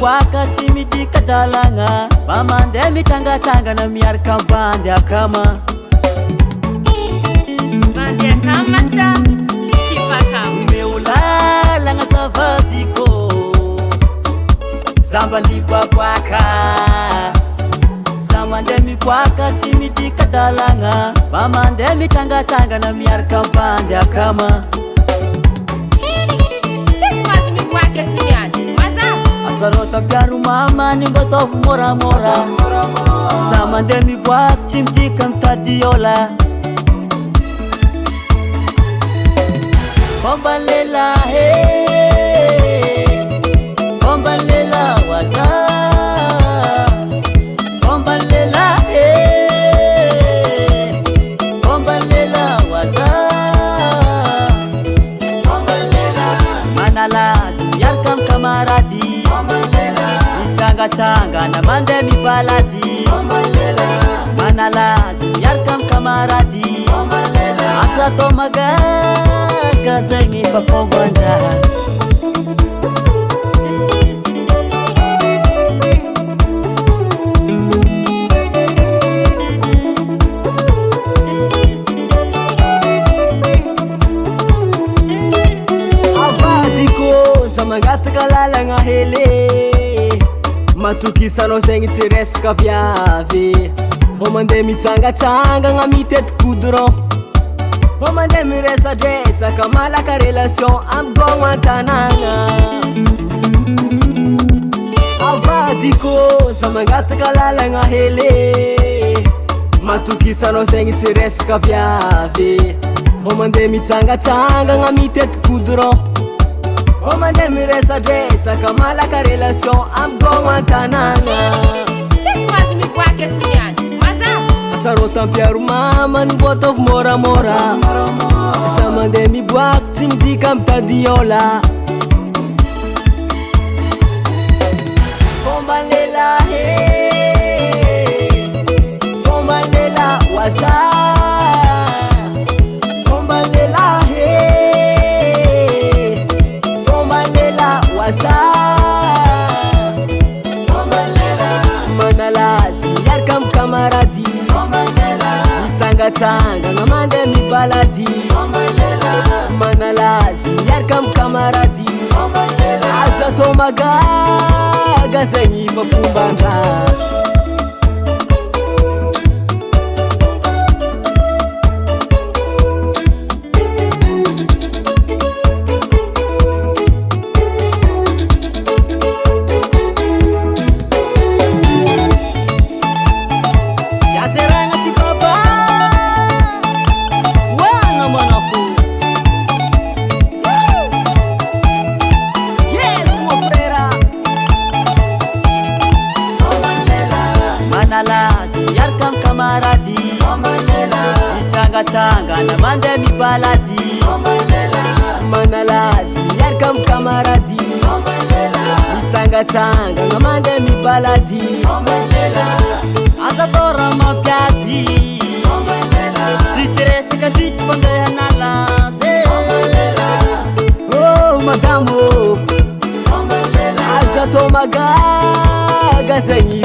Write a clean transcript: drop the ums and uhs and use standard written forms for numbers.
miboaka tsy midika dalagna mba mandeha mitsangatsangana miaraka ambandy akama bandy akama sa sy pakama meolalagna zavadiko zamba liboaboaka za mandeha miboaka tsy midika dalagna mba mandeha mitsangatsangana miaraka ambandy akama asarota piaro mama ny mba taovy moramora za mandeha miboaky tsy midika mitadiola fomba lelahy fomba lela waza fomba lelahy fomba lela waza fomba lela manalazy miaraka am kamarady mitsangatsangana mandeha mibalady manalazy miaraka am kamarady asa atao magaga zegny fa fomban-draha avadiko za mangataka lalagna hely matokisanao zegny tsy resaka viavy mbô mandeha mitsangatsangana mitety goudron mbô mandeha miresadresaka malaka relation amy gogno an-tanagna avadiko za mangataka lalagna hely matokisanao zegny tsy resaka viavy mbô mandeha mitsangatsangana mitety goudron mbô mandeha miresadresaka malaka relation amy gogno an-tanagna tsisy mahazo miboaky eto miany mazava asarota ampiaro mama ny mbô taovy moramora sa mandeha miboaky tsy midika mitadiola fomba lelahy fomba lela waza fomba lelahy fomba lela waza manalazy miaraka am kamarady mitsangatsangana mandeha mibalady manalazy miaraka am kamarady aza atao magaga zegny fa fomban-draha manalazy miaraka am kamarady mitsangatsangana mandeha mibalady manalazy miaraka am kamarady mitsangatsangana mandeha mibalady aza atao raha mampiady sy tsy resaka tiky fandeha nalazy oh madamo aza atao magaga zegny